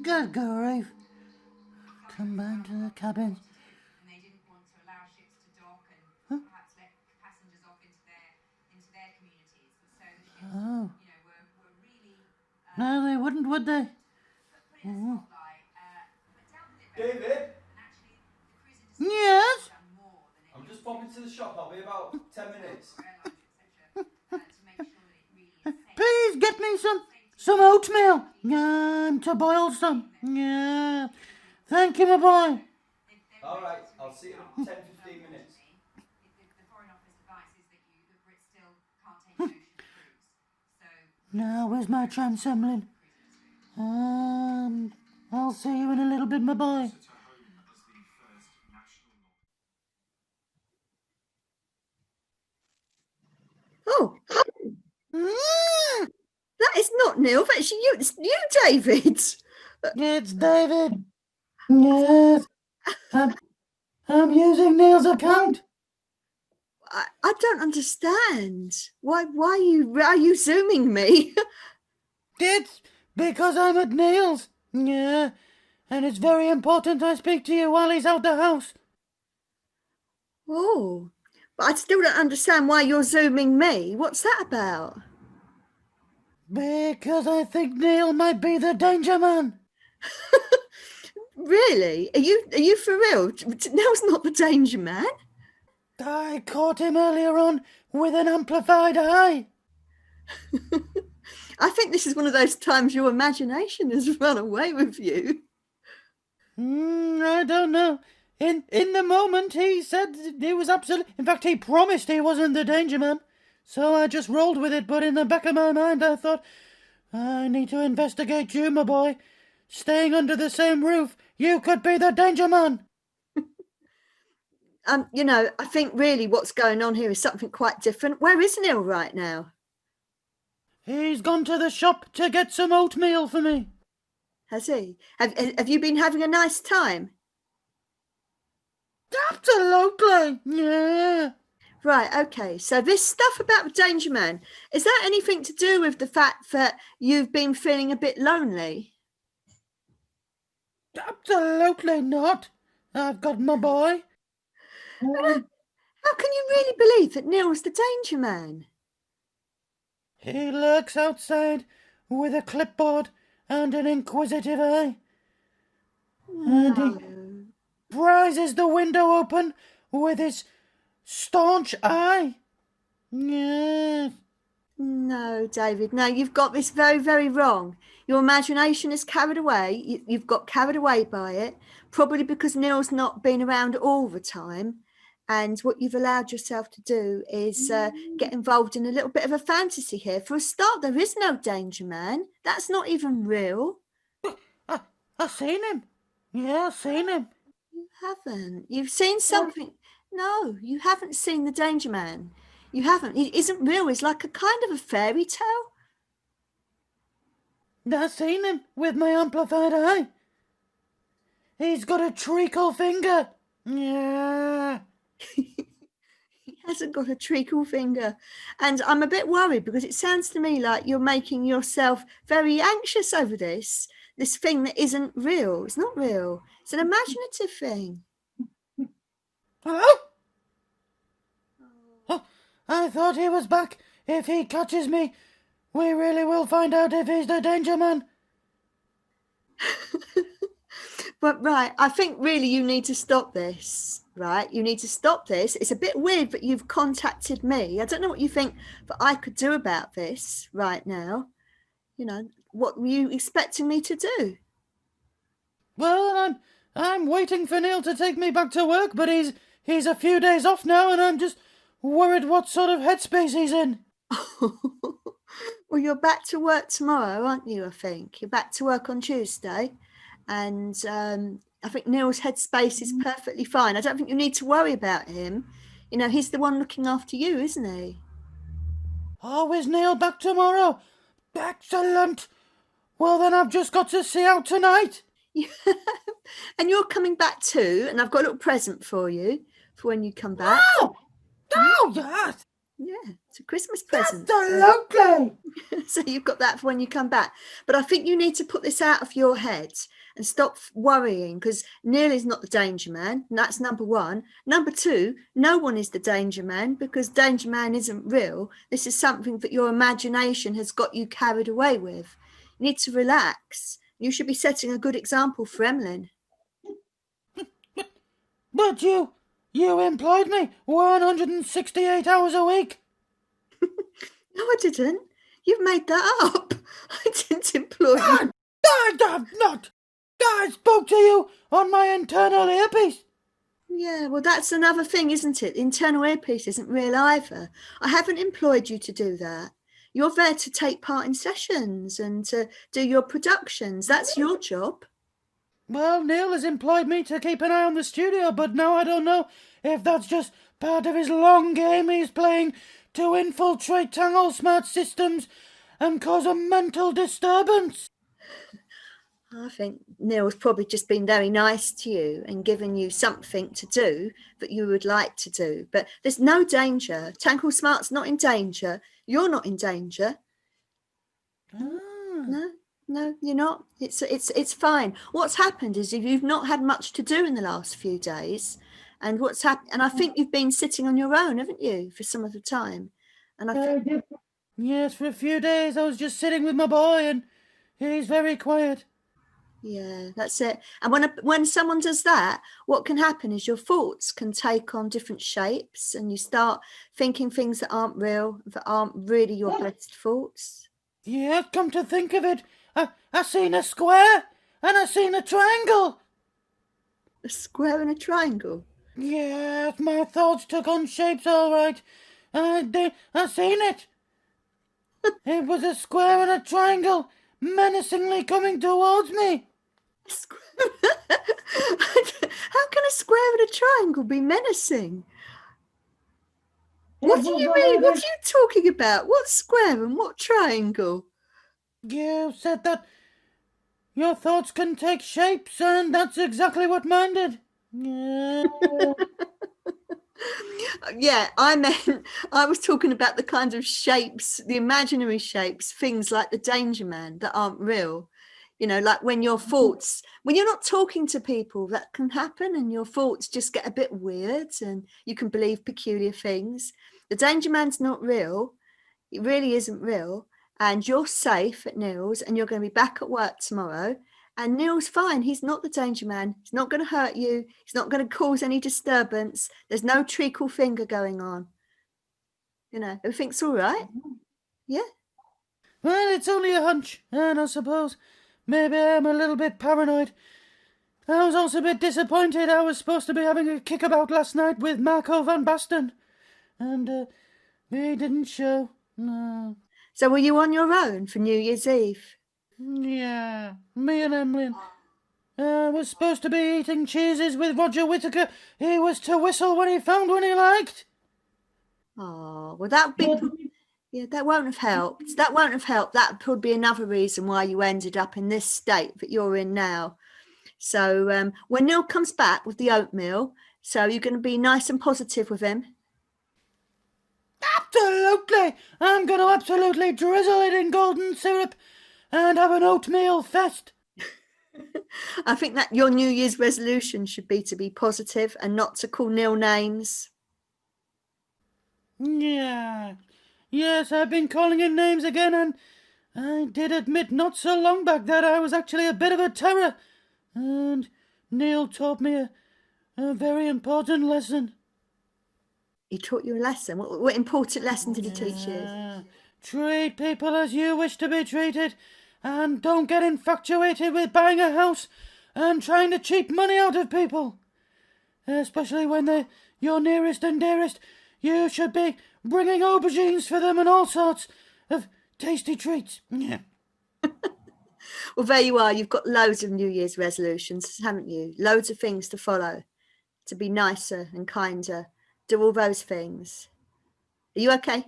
Good grief. Come back to the cabin. And they didn't want to allow ships to dock and perhaps let passengers off into their communities. And so the ships, were really. No, they wouldn't, would they? Put in a spotlight. Went down the lip. David? And actually, the cruise industry Yes? has done more than I'm just popping to the shop. I'll be about 10 minutes. airlines, etc. To make sure that it really is safe. Please get me some oatmeal. To boil some. Yeah. Thank you, my boy. Alright, I'll see you in 10, 15 minutes. The Foreign Office advice is that the Brits still can't take an ocean cruise. So Now, where's my transemblin? I'll see you in a little bit, my boy. Oh, Mm, that is not Neil. That's you. It's you, David. It's David. Yes. I'm using Neil's account. I don't understand. Why are you zooming me? It's because I'm at Neil's. Yeah. And it's very important I speak to you while he's out the house. Oh, but I still don't understand why you're zooming me. What's that about? Because I think Neil might be the danger man. Really? Are you for real? Neil's not the danger man. I caught him earlier on with an amplified eye. I think this is one of those times your imagination has run away with you. I don't know. In the moment, he said he was absolutely... In fact, he promised he wasn't the danger man. So I just rolled with it, but in the back of my mind, I thought, I need to investigate you, my boy. Staying under the same roof, you could be the danger man. I think really what's going on here is something quite different. Where is Neil right now? He's gone to the shop to get some oatmeal for me. Has he? Have you been having a nice time? Absolutely, yeah. Right, okay. So this stuff about the danger man, is that anything to do with the fact that you've been feeling a bit lonely? Absolutely not. I've got my boy. How can you really believe that Neil's the danger man? He lurks outside with a clipboard and an inquisitive eye. And he prizes the window open with his staunch eye. Yes. No, David, no, you've got this very, very wrong. Your imagination is carried away. You've got carried away by it, probably because Neil's not been around all the time. And what you've allowed yourself to do is get involved in a little bit of a fantasy here. For a start, there is no danger man. That's not even real. I've seen him. Yeah, I've seen him. You haven't. You've seen something. No, you haven't seen the danger man. You haven't. He isn't real. He's like a kind of a fairy tale. I've seen him with my amplified eye. He's got a treacle finger. Yeah. He hasn't got a treacle finger. And I'm a bit worried because it sounds to me like you're making yourself very anxious over this thing that isn't real. It's not real. It's an imaginative thing. Hello? Oh, I thought he was back. If he catches me, we really will find out if he's the danger man. But right, I think really you need to stop this, right? You need to stop this. It's a bit weird that you've contacted me. I don't know what you think that I could do about this right now. What were you expecting me to do? Well, I'm waiting for Neil to take me back to work, but he's a few days off now, and I'm just worried what sort of headspace he's in. Well, you're back to work tomorrow, aren't you? I think you're back to work on Tuesday. And I think Neil's headspace is perfectly fine. I don't think you need to worry about him. He's the one looking after you, isn't he? Oh, is Neil back tomorrow? Excellent. Well, then I've just got to see out tonight. And you're coming back too, and I've got a little present for you for when you come back. Oh, yes. Yeah, it's a Christmas present. Absolutely. So you've got that for when you come back. But I think you need to put this out of your head and stop worrying, because Neil is not the danger man. And that's number one. Number two, no one is the danger man, because danger man isn't real. This is something that your imagination has got you carried away with. You need to relax. You should be setting a good example for Emlyn. But you employed me 168 hours a week. No, I didn't. You've made that up. I didn't employ you. I have not. I spoke to you on my internal earpiece. Yeah, well, that's another thing, isn't it? The internal earpiece isn't real either. I haven't employed you to do that. You're there to take part in sessions and to do your productions. That's your job. Well, Neil has employed me to keep an eye on the studio, but now I don't know if that's just part of his long game he's playing to infiltrate Tangle Smart Systems and cause a mental disturbance. I think Neil's probably just been very nice to you and given you something to do that you would like to do. But there's no danger. Tangle Smart's not in danger. You're not in danger. No, you're not. It's fine. What's happened is you've not had much to do in the last few days, and what's happened. And I think you've been sitting on your own, haven't you, for some of the time? And I think Yes, for a few days I was just sitting with my boy, and he's very quiet. yeah, that's it. And when someone does that, what can happen is your thoughts can take on different shapes, and you start thinking things that aren't real, that aren't really your best thoughts. Yeah, come to think of it, I seen a square and I seen a triangle. A square and a triangle. Yes, my thoughts took on shapes all right. I seen it. It was a square and a triangle, menacingly coming towards me. How can a square and a triangle be menacing? What do you mean? What are you talking about? What square and what triangle? You said that your thoughts can take shapes, and that's exactly what mine did. Yeah. Yeah, I was talking about the kind of shapes, the imaginary shapes, things like the danger man that aren't real. You know, like when your thoughts, when you're not talking to people, that can happen, and your thoughts just get a bit weird and you can believe peculiar things. The danger man's not real. It really isn't real. And you're safe at Neil's, and you're going to be back at work tomorrow. And Neil's fine. He's not the danger man. He's not going to hurt you. He's not going to cause any disturbance. There's no treacle finger going on. You know, everything's all right. Yeah. Well, it's only a hunch, and I suppose maybe I'm a little bit paranoid. I was also a bit disappointed. I was supposed to be having a kickabout last night with Marco van Basten, and he didn't show. No. So were you on your own for New Year's Eve? Yeah, me and Emlyn. I was supposed to be eating cheeses with Roger Whittaker. He was to whistle when he found one he liked. Oh, well, that would be. Yeah, that won't have helped. That won't have helped. That could be another reason why you ended up in this state that you're in now. So when Neil comes back with the oatmeal, so you're going to be nice and positive with him. Absolutely! I'm going to absolutely drizzle it in golden syrup and have an oatmeal fest. I think that your New Year's resolution should be to be positive and not to call Neil names. Yeah. Yes, I've been calling him names again, and I did admit not so long back that I was actually a bit of a terror. And Neil taught me a very important lesson. He taught you a lesson. What important lesson did he teach you? Treat people as you wish to be treated, and don't get infatuated with buying a house and trying to cheat money out of people. Especially when they're your nearest and dearest. You should be bringing aubergines for them and all sorts of tasty treats. Yeah. Well, there you are. You've got loads of New Year's resolutions, haven't you? Loads of things to follow, to be nicer and kinder, do all those things. Are you okay?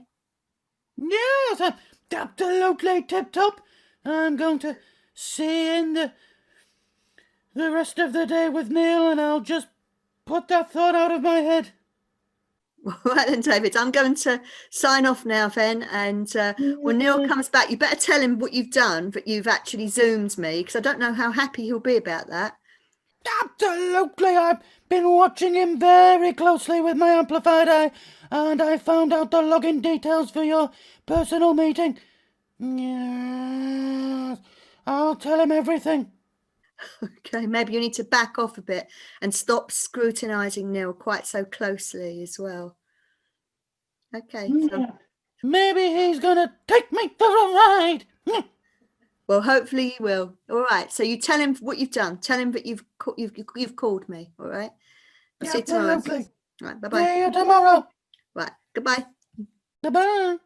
Yes, I'm absolutely tip-top. I'm going to see in the rest of the day with Neil, and I'll just put that thought out of my head. All right then, David, I'm going to sign off now then. And when Neil comes back, you better tell him what you've done, that you've actually Zoomed me, because I don't know how happy he'll be about that. Absolutely, I've been watching him very closely with my amplified eye, and I found out the login details for your personal meeting. Yes, I'll tell him everything. Okay, maybe you need to back off a bit and stop scrutinising Neil quite so closely as well. Okay, so Maybe he's gonna take me for a ride. well, hopefully he will. All right, so you tell him what you've done. Tell him that you've called me. All right, I'll see you tomorrow. Absolutely. Right, bye bye. See you tomorrow. Right, goodbye. Bye-bye.